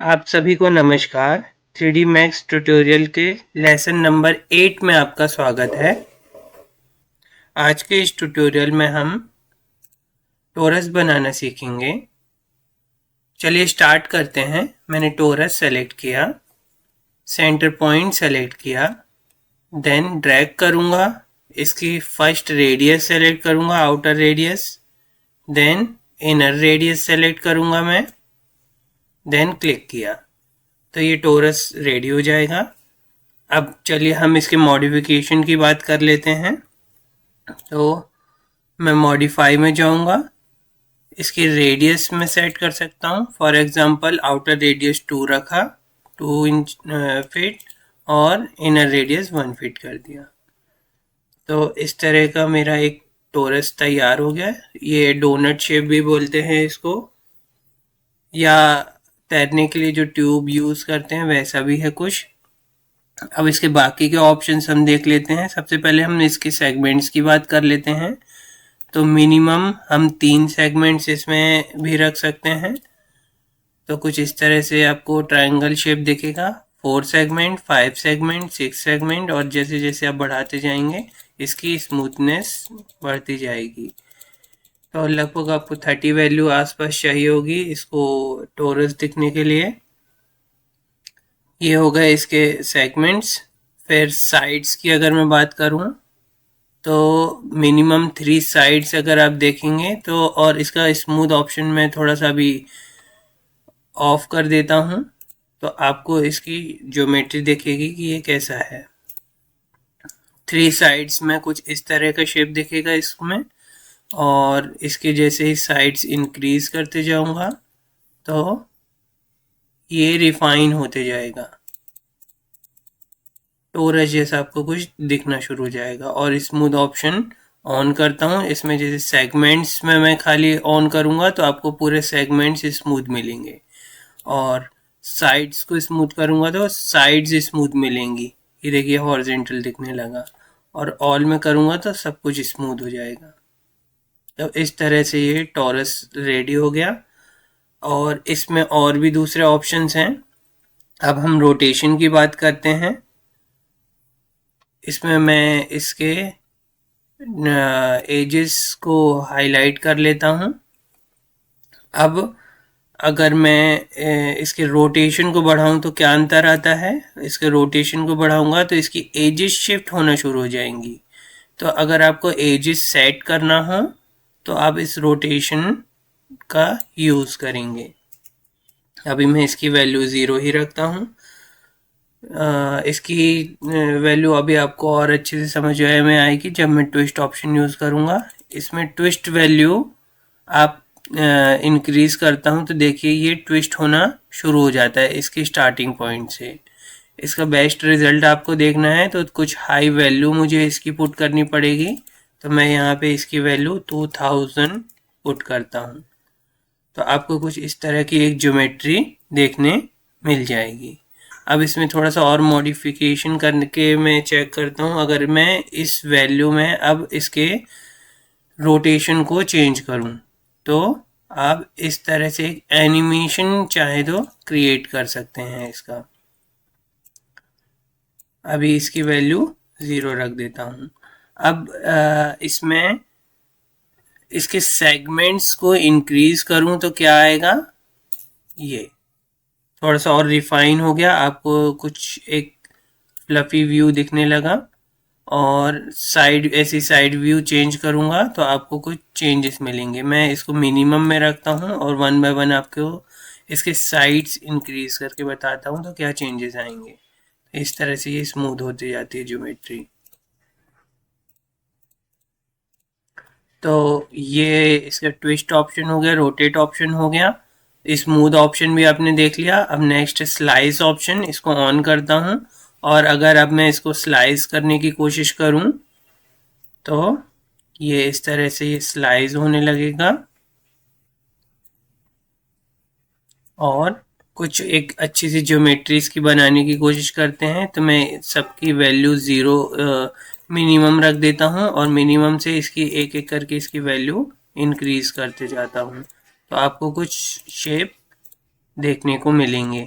आप सभी को नमस्कार। 3D मैक्स ट्यूटोरियल के लेसन नंबर 8 में आपका स्वागत है। आज के इस ट्यूटोरियल में हम टोरस बनाना सीखेंगे। चलिए स्टार्ट करते हैं। मैंने टोरस सेलेक्ट किया, सेंटर पॉइंट सेलेक्ट किया, देन ड्रैग करूँगा, इसकी फर्स्ट रेडियस सेलेक्ट करूँगा, outer radius, then inner radius select करूँगा मैं, देन क्लिक किया तो ये टोरस रेडी हो जाएगा। अब चलिए हम इसके मॉडिफिकेशन की बात कर लेते हैं। तो मैं मॉडिफाई में जाऊंगा, इसकी रेडियस में सेट कर सकता हूँ। फॉर एग्जांपल आउटर रेडियस 2 रखा, 2 फीट, और इनर रेडियस 1 फीट कर दिया। तो इस तरह का मेरा एक टोरस तैयार हो गया। ये डोनट शेप भी बोलते हैं इसको, या तैरने के लिए जो ट्यूब यूज़ करते हैं वैसा भी है कुछ। अब इसके बाकी के ऑप्शंस हम देख लेते हैं। सबसे पहले हम इसके सेगमेंट्स की बात कर लेते हैं। तो मिनिमम हम 3 सेगमेंट्स इसमें भी रख सकते हैं। तो कुछ इस तरह से आपको ट्रायंगल शेप दिखेगा। 4 सेगमेंट, 5 सेगमेंट, 6 सेगमेंट, और जैसे जैसे आप बढ़ाते जाएंगे इसकी स्मूथनेस बढ़ती जाएगी। तो लगभग आपको 30 वैल्यू आसपास चाहिए होगी इसको टोरस दिखने के लिए। ये हो गए इसके सेगमेंट्स। फिर साइड्स की अगर मैं बात करूं तो मिनिमम 3 साइड्स अगर आप देखेंगे तो, और इसका स्मूथ ऑप्शन मैं थोड़ा सा भी ऑफ कर देता हूं, तो आपको इसकी ज्योमेट्री दिखेगी कि ये कैसा है। 3 साइड्स में कुछ इस तरह का शेप दिखेगा इसमें, और इसके जैसे ही साइड्स इंक्रीज करते जाऊंगा तो ये रिफाइन होते जाएगा। टोरस जैसा आपको कुछ दिखना शुरू हो जाएगा। और स्मूथ ऑप्शन ऑन करता हूँ, इसमें जैसे सेगमेंट्स में मैं खाली ऑन करूँगा तो आपको पूरे सेगमेंट्स स्मूथ मिलेंगे, और साइड्स को स्मूथ करूँगा तो साइड्स स्मूथ मिलेंगी। ये देखिए हॉरिजॉन्टल दिखने लगा, और ऑल में करूँगा तो सब कुछ स्मूथ हो जाएगा। तो इस तरह से ये टोरस रेडी हो गया। और इसमें और भी दूसरे ऑप्शंस हैं। अब हम रोटेशन की बात करते हैं। इसमें मैं इसके एजेस को हाईलाइट कर लेता हूँ। अब अगर मैं इसके रोटेशन को बढ़ाऊं तो क्या अंतर आता है। इसके रोटेशन को बढ़ाऊंगा तो इसकी एजेस शिफ्ट होना शुरू हो जाएंगी। तो अगर आपको एजेस सेट करना हो तो आप इस रोटेशन का यूज़ करेंगे। अभी मैं इसकी वैल्यू 0 ही रखता हूँ। इसकी वैल्यू अभी आपको और अच्छे से समझ में आएगी जब मैं ट्विस्ट ऑप्शन यूज़ करूँगा। इसमें ट्विस्ट वैल्यू आप इंक्रीज करता हूँ तो देखिए ये ट्विस्ट होना शुरू हो जाता है इसकी स्टार्टिंग पॉइंट से। इसका बेस्ट रिजल्ट आपको देखना है तो कुछ हाई वैल्यू मुझे इसकी पुट करनी पड़ेगी। तो मैं यहाँ पे इसकी वैल्यू 2000 पुट करता हूँ, तो आपको कुछ इस तरह की एक ज्योमेट्री देखने मिल जाएगी। अब इसमें थोड़ा सा और मॉडिफिकेशन करके मैं चेक करता हूँ। अगर मैं इस वैल्यू में अब इसके रोटेशन को चेंज करूँ तो आप इस तरह से एक एनिमेशन चाहे तो क्रिएट कर सकते हैं इसका। अभी इसकी वैल्यू 0 रख देता हूँ। अब इसमें इसके सेगमेंट्स को इंक्रीज करूँ तो क्या आएगा, ये थोड़ा सा और रिफाइन हो गया। आपको कुछ एक फ्लफी व्यू दिखने लगा। और साइड, ऐसी साइड व्यू चेंज करूँगा तो आपको कुछ चेंजेस मिलेंगे। मैं इसको मिनिमम में रखता हूँ और 1 बाय 1 आपको इसके साइड्स इंक्रीज करके बताता हूँ तो क्या चेंजेस आएंगे। इस तरह से ये स्मूथ होती जाती है ज्योमेट्री। तो ये इसका ट्विस्ट ऑप्शन हो गया, रोटेट ऑप्शन हो गया, स्मूथ ऑप्शन भी आपने देख लिया। अब नेक्स्ट स्लाइस ऑप्शन, इसको ऑन करता हूँ, और अगर अब मैं इसको स्लाइस करने की कोशिश करूँ तो ये इस तरह से ये स्लाइस होने लगेगा। और कुछ एक अच्छी सी ज्योमेट्रीज की बनाने की कोशिश करते हैं तो मैं सबकी वैल्यू 0 मिनिमम रख देता हूँ, और मिनिमम से इसकी एक एक करके इसकी वैल्यू इंक्रीज करते जाता हूँ। तो आपको कुछ शेप देखने को मिलेंगे।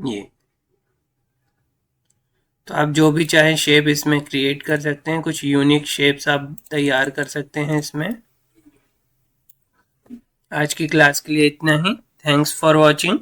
ये तो आप जो भी चाहें शेप इसमें क्रिएट कर सकते हैं, कुछ यूनिक शेप्स आप तैयार कर सकते हैं इसमें। आज की क्लास के लिए इतना ही। Thanks for watching.